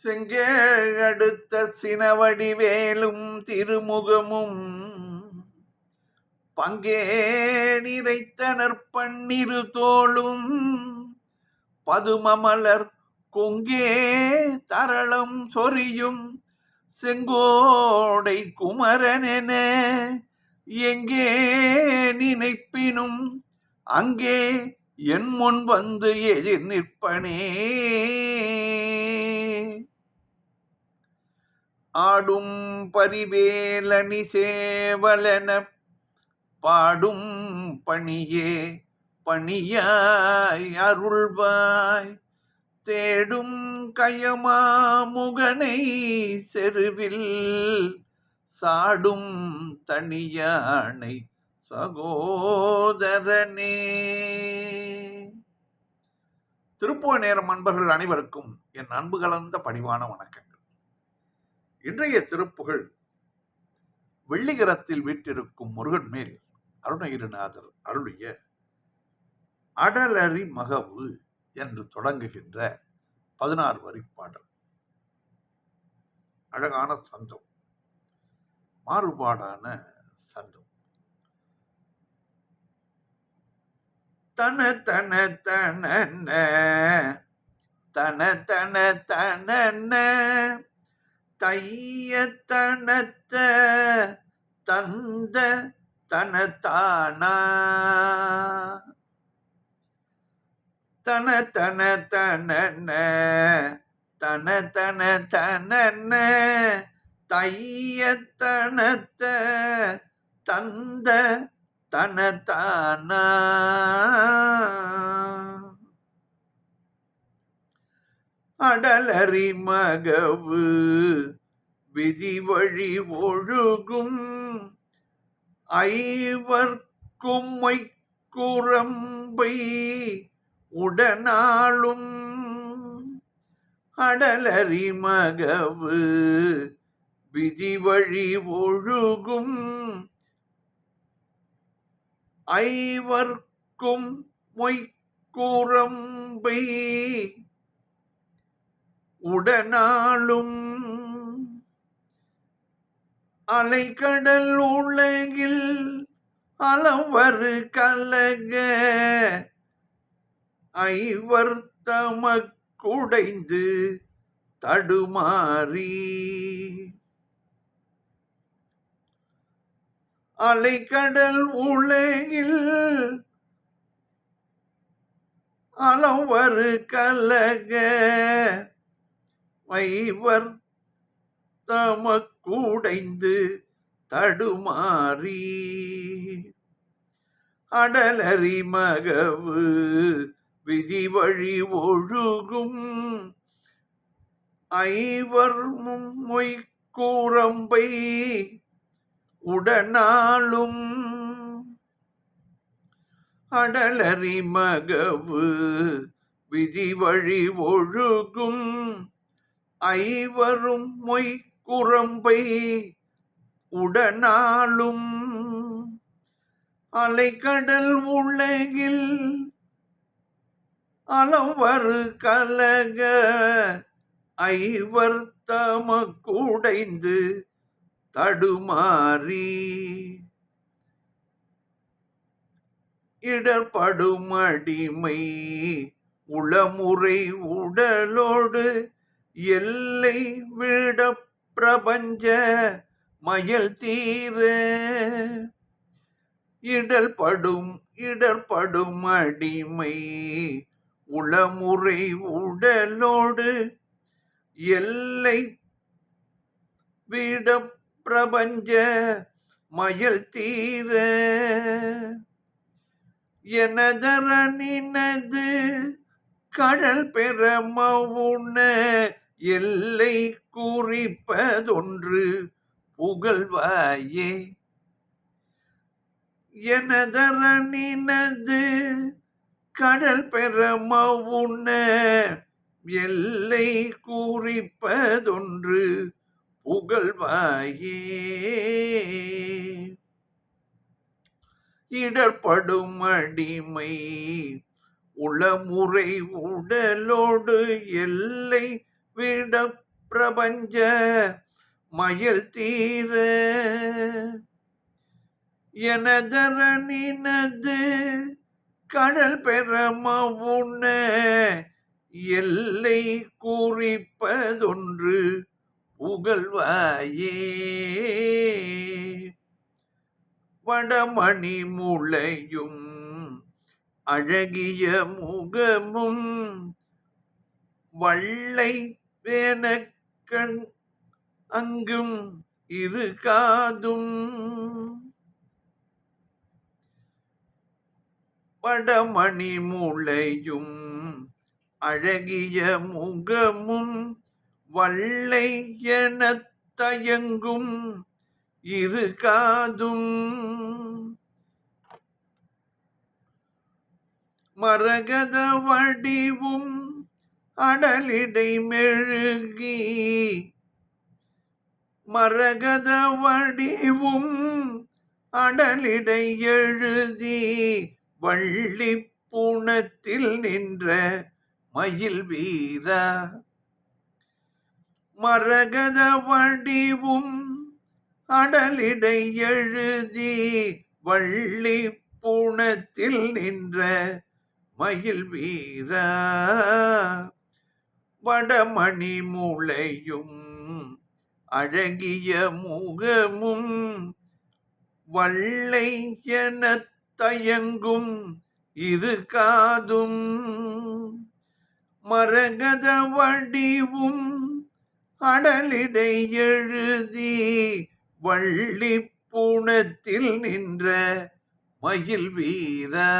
செங்கேழடுத்த சினவடிவேலும் திருமுகமும் பங்கே நிறைத்தனர் பன்னிரு தோளும் பதுமமலர் கொங்கே தரளம் சொரியும் செங்கோடை குமரனென எங்கே நினைப்பினும் அங்கே என் முன் வந்து எதிர் நிற்பனே. ஆடும் பரிவேலணி சேவலன பாடும் பணியே பணியாய் அருள்வாய் தேடும் கயமா முகனை செருவில் சாடும் தனியானை சகோதரனே. திருப்புவ நேரம் அன்பர்கள் அனைவருக்கும் என் அன்பு கலந்த பணிவான வணக்கங்கள். இன்றைய திருப்புகழ் வெள்ளிகரத்தில் வீற்றிருக்கும் முருகன் மேல் அருணகிரிநாதர் அருளிய அடலறி மகவு என்று தொடங்குகின்ற 16 வரி பாடல். அழகான சந்தம், மாறுபாடான சந்தம். தன தன தன தன தன தன தைய தனத்த தந்த தனத்தானா தன தன தன தன தன தன தைய தனத்த தந்த தனத்தானா அடலறி மகவு விதி வழி ஒழுகும் ஐவர்க்கும் குரம்பை உடனாளும் அடலறி மகவு விதி வழி ஒழுகும் ஐவர்க்கும் மொய்க்குரம்பை உடனாளும் அலைக்கடல் உலகில் அளவரு கலக ஐவர் தமக்குடைந்து தடுமாறி அலைக்கடல் உலகில் அளவரு கலக ஐவர் தமக்குடைந்து தடுமாறி அடலறி மகவு விதி வழி ஒழுகும் ஐவர் மொய்க்குரம்பை உடனாளும் அடலறி மகவு விதி வழி ஒழுகும் ஐவரும் மொய்க்குரம்பை உடனாளும் அலைக்கடல் உலகில் அளவரு கலக ஐவர் தமக்குடைந்து தடுமாறி இடர்படும் அடிமை உளமுறை உடலோடு எல்லை விட பிரபஞ்ச மயல் தீர இடர்படும் அடிமை உளமுறை உடலோடு எல்லை விட பிரபஞ்ச மயல் தீர எனதரனினது கடல் பெற மவுன எல்லை குறிப்பதொன்று புகழ்வாயே. எனதரனினது கடல் பெற மவுன எல்லை குறிப்பதொன்று புகழ்வாயே. இடர்படும் அடிமை உளமுறை உடலோடு எல்லை விட பிரபஞ்ச மயில் தீர எனதரனினது கடல் பெறமவுன எல்லை குறிப்பதொன்று புகழ்வாயே. வடமணி முளையும் அழகிய முகமும் வள்ளை வேனக்கண் அங்கும் இரு காதும் வடமணி முளையும் அழகிய முகமும் வள்ளை எனத் தயங்கும் இரு காதும் மரகத வடிவும் அடலிடை மெழுகி மரகத வடிவும் அடலிடை எழுதி வள்ளி புணத்தில் நின்ற மயில் வீரா. மரகத வடிவும் அடலிடை எழுதி வள்ளி புணத்தில் நின்ற மயில் வீரா. வடமணி முளையும் அழகிய முகமும் வள்ளை எனத் தயங்கும் இரு காதும் மரகத வடிவும் அடலிடை எழுதி வள்ளி புணத்தில் நின்ற மயில் வீரா.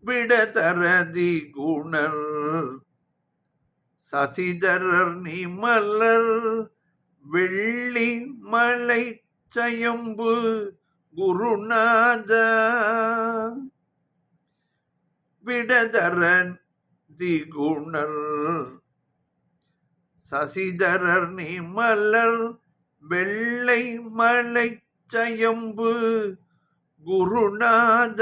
விடதரதி குணர் சசிதரர் நிமலர் வெள்ளி மலை சயம்பு குருநாத. விடதரதி குணர் சசிதரர் நிமலர் வெள்ளை மலை சயம்பு குருநாத.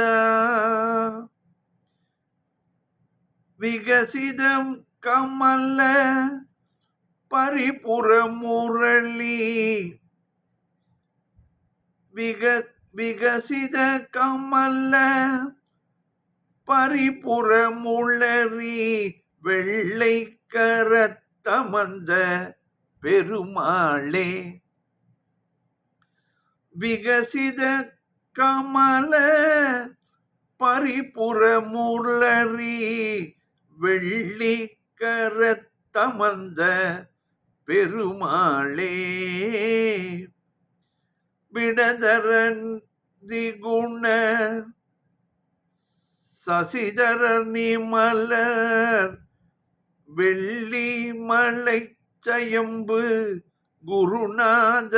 விகசிதம் கமல பரிபுர முரளி விகசித கமல பரிபுர முளரி வெள்ளை கரத்தமந்த பெருமாளே. விகசித கமல பரிபுர முளரி வெள்ளி கரத்தமந்த பெருமாளே. விடதரன் திகுண சசிதரர் நிமலர் வெள்ளி மலை சயம்பு குருநாத.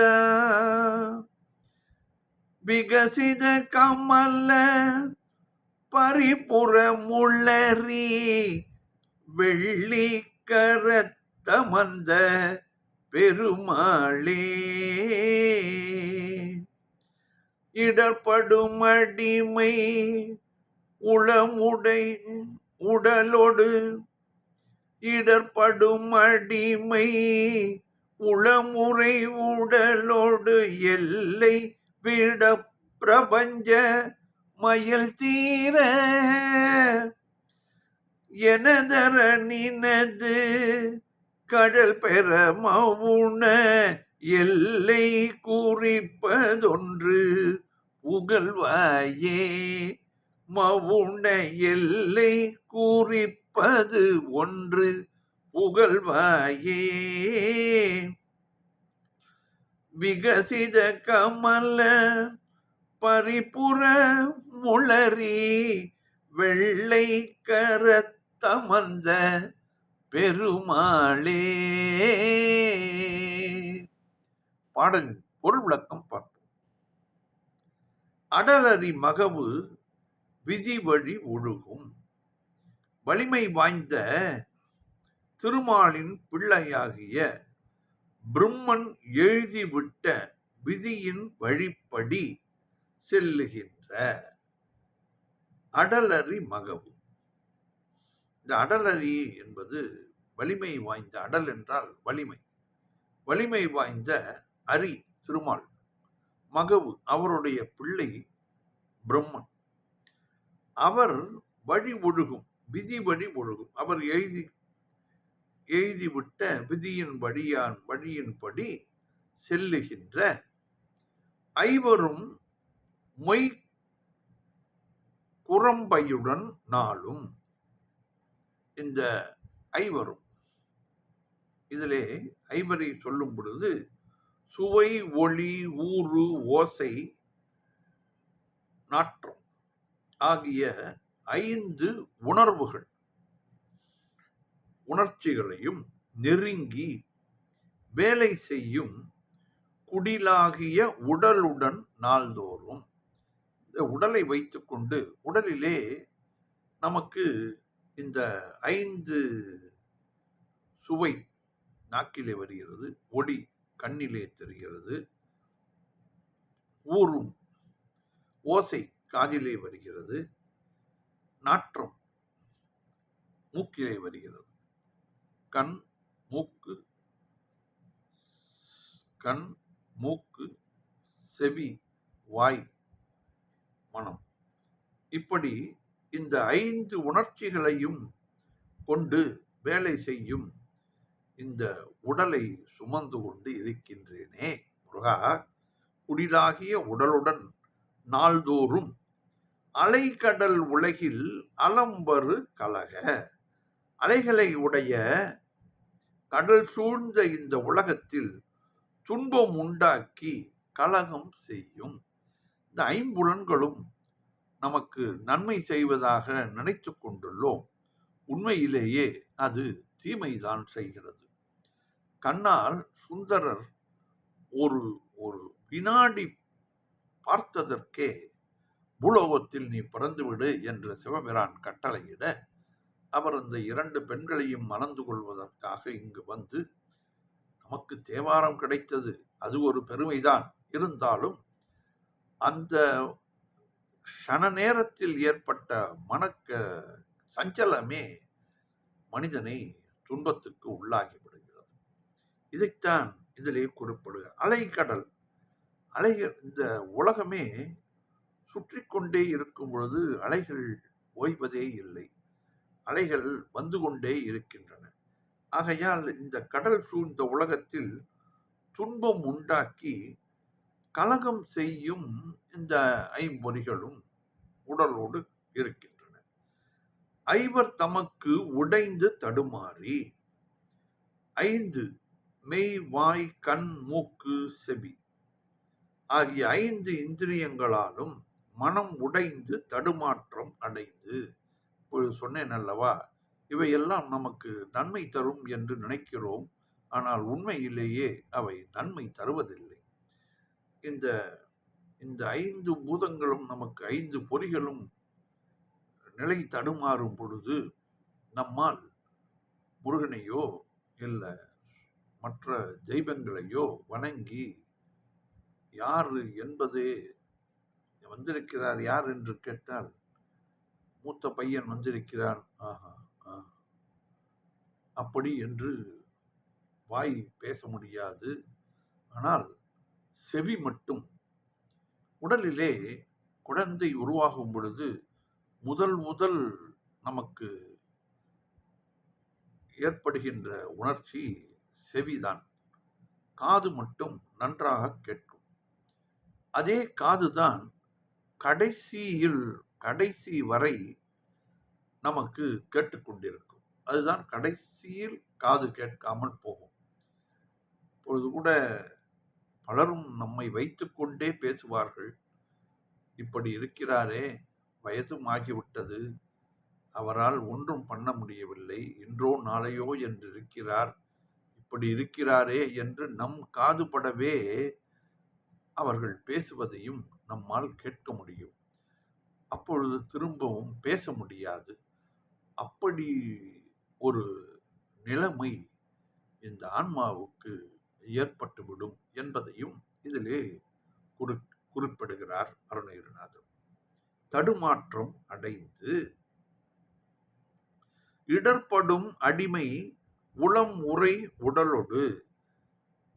விகசித கமல பரிபுர முளரி வெள்ளி கரத்தமந்த பெருமாளே. இடர்படும் அடிமை உளமுடை உடலோடு இடர்படும் அடிமை உளமுறை உடலோடு எல்லை விட பிரபஞ்ச மயில் தீர எனதரனினது கடல் பெற மவுன எல்லை குறிப்பதொன்று புகழ்வாயே. மவுன எல்லை குறிப்பது ஒன்று புகழ்வாயே. விகசித கமல பரிபுர முளரி வெள்ளை கரத்தமர்ந்த பெருமாளே. பாடலின் பொருள் விளக்கம் பார்ப்போம். அடலரி மகவு விதி வழி ஒழுகும் வலிமை வாய்ந்த திருமாலின் பிள்ளையாகிய பிரம்மன் எழுதிவிட்ட விதியின் வழிப்படி செல்லுகின்ற அடலரி மகவு. இந்த அடலரி என்பது வலிமை வாய்ந்த, அடல் என்றால் வலிமை, வலிமை வாய்ந்த அரி திருமால், மகவு அவருடைய பிள்ளை பிரம்மன். அவர் வழி ஒழுகும், விதி வழி ஒழுகும். அவர் எழுதிவிட்ட விதியின் வழியின்படி செல்லுகின்ற ஐவரும் மொய் குரம்பையுடன் நாளும். இந்த ஐவரும், இதிலே ஐவரை சொல்லும் பொழுது சுவை, ஒளி, ஊறு, ஓசை, நாற்றம் ஆகிய 5 உணர்ச்சிகளையும் நெருங்கி வேலை செய்யும் குடிலாகிய உடலுடன் நாள்தோறும். இந்த உடலை வைத்துக்கொண்டு, உடலிலே நமக்கு இந்த 5 சுவை நாக்கிலே வருகிறது, ஒளி கண்ணிலே தெரிகிறது, ஊறும் ஓசை காதிலே வருகிறது, நாற்றம் மூக்கிலே வருகிறது. கண், மூக்கு, செவி, வாய், மனம். இப்படி இந்த 5 உணர்ச்சிகளையும் கொண்டு வேலை செய்யும் இந்த உடலை சுமந்து கொண்டு இருக்கின்றேனே முருகா, குடிலாகிய உடலுடன் நாள்தோறும் அலைக்கடல் உலகில் அலம்பரு கலக. அலைகளை உடைய கடல் சூழ்ந்த இந்த உலகத்தில் துன்பம் உண்டாக்கி கலகம் செய்யும். இந்த 5 புலன்களும் நமக்கு நன்மை செய்வதாக நினைத்து கொண்டுள்ளோம். உண்மையிலேயே அது தீமைதான் செய்கிறது. கண்ணால் சுந்தரர் ஒரு வினாடி பார்த்ததற்கே பூலோகத்தில் நீ பிறந்துவிடு என்று சிவபிரான் கட்டளையிட, அவர் அந்த 2 பெண்களையும் மணந்து கொள்வதற்காக இங்கு வந்து, நமக்கு தேவாரம் கிடைத்தது, அது ஒரு பெருமைதான். இருந்தாலும் அந்த க்ஷண நேரத்தில் ஏற்பட்ட சஞ்சலமே மனிதனை துன்பத்துக்கு உள்ளாகிவிடுகிறது. இதைத்தான் இதிலே குறிப்பிடுக. அலைக்கடல், அலைகள், இந்த உலகமே சுற்றி கொண்டே இருக்கும் பொழுது அலைகள் ஓய்வதே இல்லை. அலைகள் வந்து கொண்டே இருக்கின்றன. ஆகையால் இந்த கடல் சூழ்ந்த உலகத்தில் துன்பம் உண்டாக்கி கலகம் செய்யும் இந்த 5 பொறிகளும் உடலோடு இருக்கின்றன. 5 தமக்கு உடைந்து தடுமாறி, 5 மெய், வாய், கண், மூக்கு, செவி ஆகிய 5 இந்திரியங்களாலும் மனம் உடைந்து தடுமாற்றம் அடைந்து. இப்பொழுது சொன்னேன் அல்லவா, இவையெல்லாம் நமக்கு நன்மை தரும் என்று நினைக்கிறோம். ஆனால் உண்மையிலேயே அவை நன்மை தருவதில்லை. இந்த 5 பூதங்களும் நமக்கு 5 பொறிகளும் நிலை தடுமாறும் பொழுது நம்மால் முருகனையோ இல்லை மற்ற தெய்வங்களையோ வணங்கி யாரு என்பதே, வந்திருக்கிறார் யார் என்று கேட்டால், மூத்த பையன் வந்திருக்கிறார், அப்படி என்று வாய் பேச முடியாது. ஆனால் செவி மட்டும். உடலிலே குழந்தை உருவாகும் பொழுது முதல் நமக்கு ஏற்படுகின்ற உணர்ச்சி செவிதான். காது மட்டும் நன்றாக கேட்கும். அதே காதுதான் கடைசி வரை நமக்கு கேட்டுக்கொண்டிருக்கும். அதுதான் கடைசியில் காது கேட்காமல் போகும். இப்பொழுது கூட பலரும் நம்மை வைத்துக்கொண்டே பேசுவார்கள். இப்படி இருக்கிறாரே, வயதும் ஆகிவிட்டது, அவரால் ஒன்றும் பண்ண முடியவில்லை, இன்றோ நாளையோ என்று இருக்கிறார், இப்படி இருக்கிறாரே என்று நம் காதுபடவே அவர்கள் பேசுவதையும் நம்மால் கேட்க முடியும். அப்பொழுது திரும்பவும் பேச முடியாது. அப்படி ஒரு நிலைமை இந்த ஆன்மாவுக்கு ஏற்பட்டுவிடும் என்பதையும் இதிலே குறிப்பிடுகிறார் அருணகிரிநாதர். தடுமாற்றம் அடைந்து இடர்படும் அடிமை உளம் உரை உடலொடு.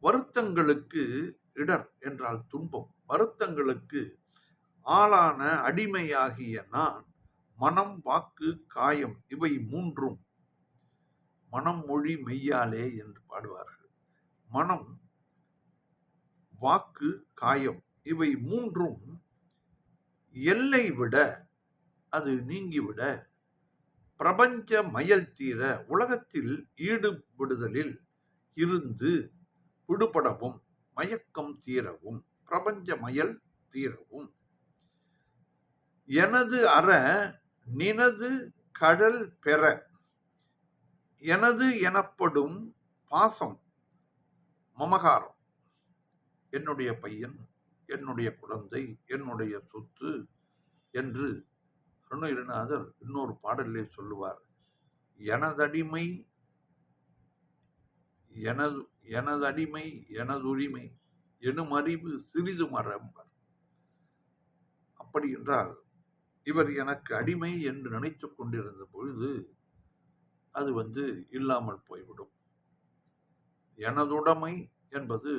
வருத்தங்களுக்கு இடர் என்றால் துன்பம். வருத்தங்களுக்கு ஆளான அடிமையாகிய நான் மனம் வாக்கு காயம் இவை மூன்றும் மனம் மொழி மெய்யாலே என்று பாடுவார்கள். மனம் வாக்கு காயம் இவை மூன்றும் எல்லை விட அது நீங்கிவிட பிரபஞ்ச மயல் தீர உலகத்தில் ஈடுபடுதலில் இருந்து விடுபடவும் மயக்கம் தீரவும் பிரபஞ்ச மயல் தீரவும் எனது அற நினது கடல் பெற எனது எனப்படும் பாசம் மமகாரம் என்னுடைய பையன் என்னுடைய குழந்தை என்னுடைய சொத்து என்று அருணகிரிநாதர் இன்னொரு பாடலிலே சொல்லுவார். எனதடிமை எனதடிமை எனதுரிமை எனும் அறிவு சிறிது மறம்பர். அப்படி என்றால் இவர் எனக்கு அடிமை என்று நினைத்துக் கொண்டிருந்த பொழுது அது இல்லாமல் போய்விடும். எனதுடைமை என்பது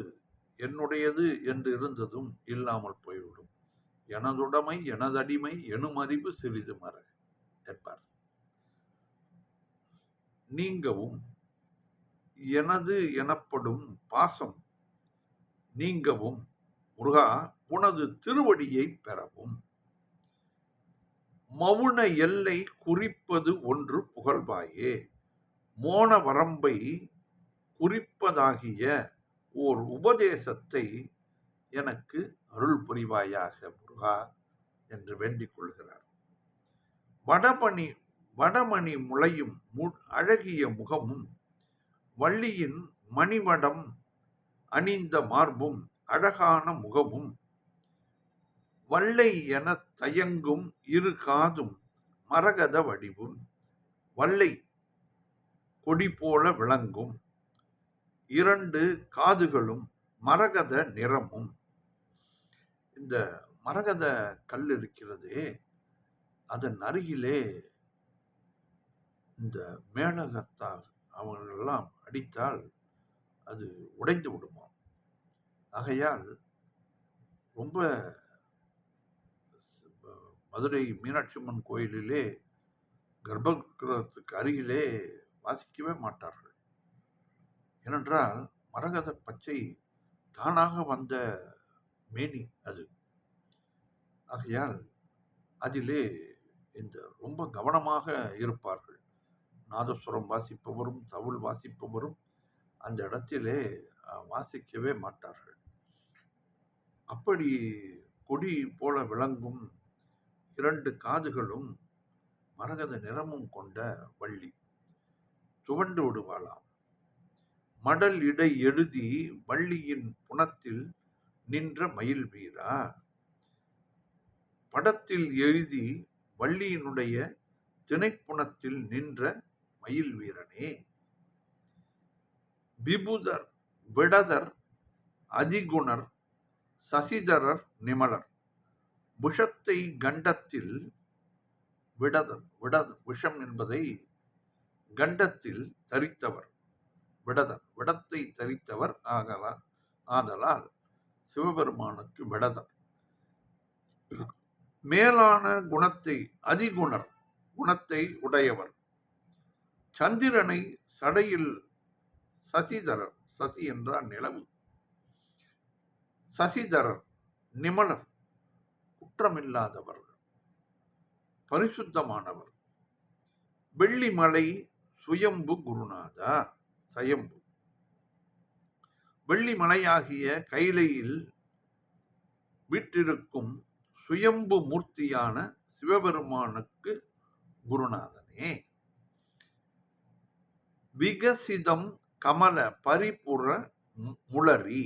என்னுடையது என்று இருந்ததும் இல்லாமல் போய்விடும். எனதுடைமை எனதடிமை எனும் அறிவு சிறிது மற என்பார். நீங்கவும் எனது எனப்படும் பாசம் நீங்கவும் முருகா உனது திருவடியை பெறவும் மவுன எல்லை குறிப்பது ஒன்று புகழ்வாயே மோன வரம்பை குறிப்பதாகிய ஓர் உபதேசத்தை எனக்கு அருள் புரிவாயாக முருகா என்று வேண்டிக் கொள்கிறார். வடமணி முளையும் அழகிய முகமும் வள்ளியின் மணிவடம் அணிந்த மார்பும் அழகான முகமும் வல்லை என தயங்கும் இரு காதும் மரகத வடிவும் வல்லை கொடி போல விளங்கும் இரண்டு காதுகளும் மரகத நிறமும். இந்த மரகத கல் இருக்கிறதே அதன் அருகிலே இந்த மேளகத்தால் அவர்களெல்லாம் அடித்தால் அது உடைந்து விடுமாம். ஆகையால் ரொம்ப மதுரை மீனாட்சி அம்மன் கோயிலிலே கர்ப்பகிரகத்துக்கு அருகிலே வாசிக்கவே மாட்டார்கள். ஏனென்றால் மரகத பச்சை தானாக வந்த மேனி அது. ஆகையால் அதிலே ரொம்ப கவனமாக இருப்பார்கள். நாதஸ்வரம் வாசிப்பவரும் தவுள் வாசிப்பவரும் அந்த இடத்திலே வாசிக்கவே மாட்டார்கள். அப்படி கொடி போல விளங்கும் இரண்டு காதுகளும் மரகத நிறமும் கொண்ட வள்ளி துவண்டு விடுவாளாம். மடல் இடை எழுதி வள்ளியின் புனத்தில் நின்ற மயில் வீரா. படத்தில் எழுதி வள்ளியினுடைய திணைப்புணத்தில் நின்ற மயில் வீரனே. விபுதர் விடதர் அதிகுணர் சசிதரர் நிமலர் விஷத்தை கண்டத்தில் விடதர் விஷம் என்பதை கண்டத்தில் தரித்தவர் விடத்தை தரித்தவர் ஆதலால் சிவபெருமானுக்கு விடதர். மேலான குணத்தை அதிகுணர் குணத்தை உடையவர் சந்திரனை சடையில் சசிதரர் சசி என்றால் நிலவு சசிதரர் நிமலர் குற்றமில்லாதவர் பரிசுத்தமானவர் வெள்ளிமலை சுயம்பு குருநாதா சயம்பு வெள்ளிமலையாகிய கைலையில் வீற்றிருக்கும் சுயம்பு மூர்த்தியான சிவபெருமானுக்கு குருநாதனே. விகசிதம் கமல பரிபுற முளரி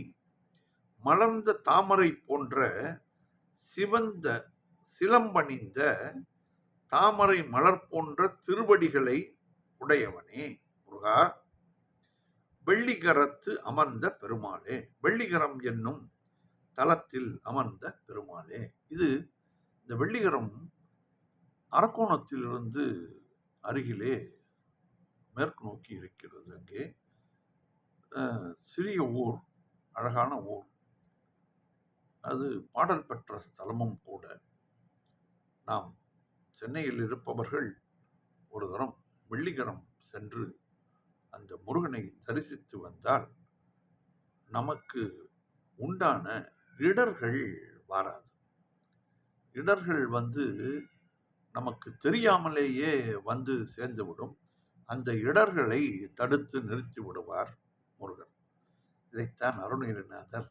மலர்ந்த தாமரை போன்ற சிவந்த சிலம்பணிந்த தாமரை மலர் போன்ற திருவடிகளை உடையவனே முருகா. வெள்ளிகரத்து அமர்ந்த பெருமாளே வெள்ளிகரம் என்னும் தலத்தில் அமர்ந்த பெருமாளே. இந்த வெள்ளிகரம் அரக்கோணத்திலிருந்து அருகிலே மேற்கு நோக்கி இருக்கிறது. அங்கே சிறிய ஊர், அழகான ஊர். அது பாடல் பெற்ற ஸ்தலமும் கூட. நாம் சென்னையில் இருப்பவர்கள் ஒரு தரம் வெள்ளிக்கரம் சென்று அந்த முருகனை தரிசித்து வந்தால் நமக்கு உண்டான இடர்கள் வராது. இடர்கள் நமக்கு தெரியாமலேயே வந்து சேர்ந்துவிடும். அந்த இடர்களை தடுத்து நிறுத்தி விடுவார் முருகன். இதைத்தான் அருணகிரிநாதர்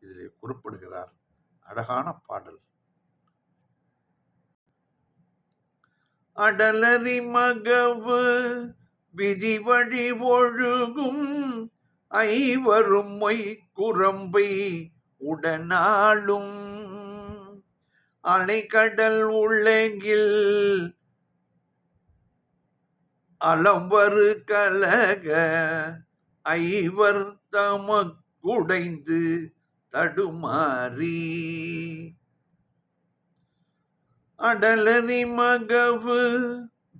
இதிலே குறிப்பிடுகிறார். அழகான பாடல். அடலரி மகவு விதி வழி ஒழுகும் ஐவரும் மொய் குரம்பை உடனாளும் அலைக்கடல் உள்ளெங்கில் அலம்பரு கலக ஐவர் தமக்குடைந்து தடுமாறி அடலரி மகவு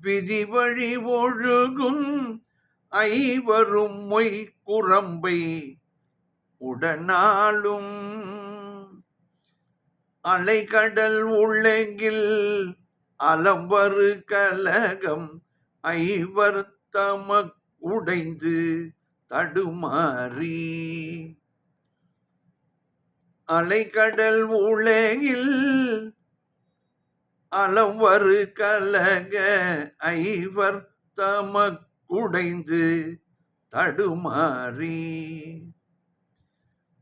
விதி வழி ஒழுகும் ஐவரும் மொய் குரம்பை உடனாலும் அலைக்கடல் உள்ளெங்கில் அலம்பரு கலகம் ஐவர் தமக் உடைந்து தடுமாறி அலைக்கடல் உலகில் அலம்பரு கலக ஐவர் தமக் உடைந்து தடுமாறி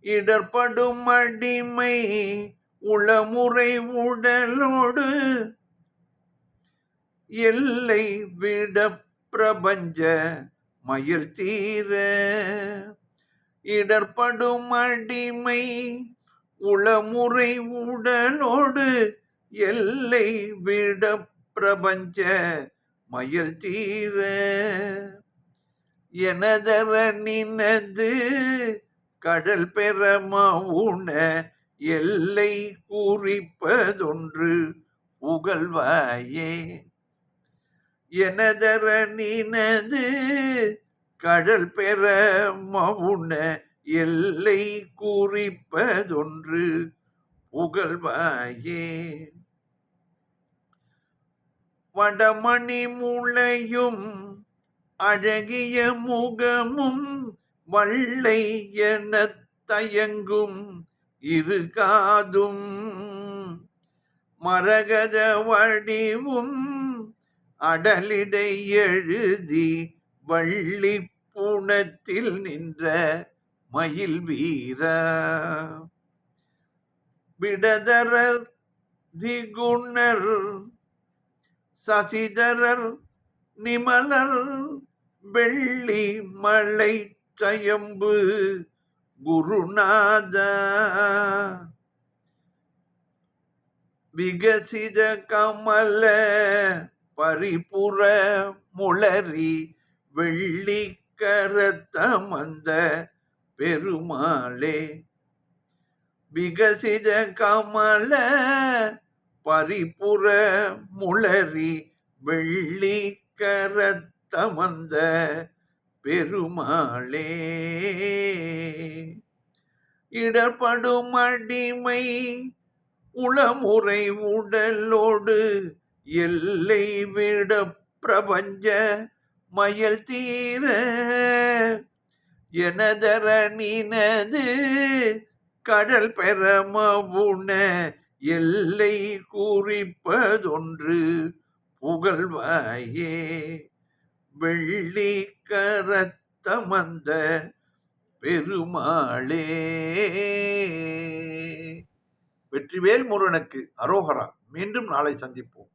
இடர்படும் அடிமை உளமுறை உடலோடு எல்லை விட பிரபஞ்ச மயில் தீர இடர்படும் அடிமை உளமுறை உடலோடு எல்லை விட பிரபஞ்ச மயில் தீர எனதர நினது கடல் பெறம உண எல்லை குறிப்பதொன்று புகழ்வாயே எனதர நினது கடல் பெற மவுன எல்லை குறிப்பதொன்று புகழ்வாயே வடமணி முளையும் அழகிய முகமும் வள்ளை என தயங்கும் இருகாதும் மரகத வடிவும் அடலிடை எழுதி வள்ளி புனத்தில் நின்ற மயில் வீர விடதர திகுணர் சசிதரர் நிமலர் வெள்ளி மலை தயம்பு குருநாத விகசித கமல பரிபுர முளரி வெள்ளி கரத்தமந்த பெருமாளே விகசித கமல பரிபுர முளரி வெள்ளி கரத்தமந்த பெருமாளே இடர்படும் அடிமை உளமுறை உடலோடு எல்லை விட பிரபஞ்ச மயல் தீர எனதர நினது கடல் பெறமவுன எல்லை குறிப்பதொன்று புகழ்வாயே வெள்ளி கரத்தமந்த பெருமாளே. வெற்றிவேல் முருகனுக்கு அரோகரா. மீண்டும் நாளை சந்திப்போம்.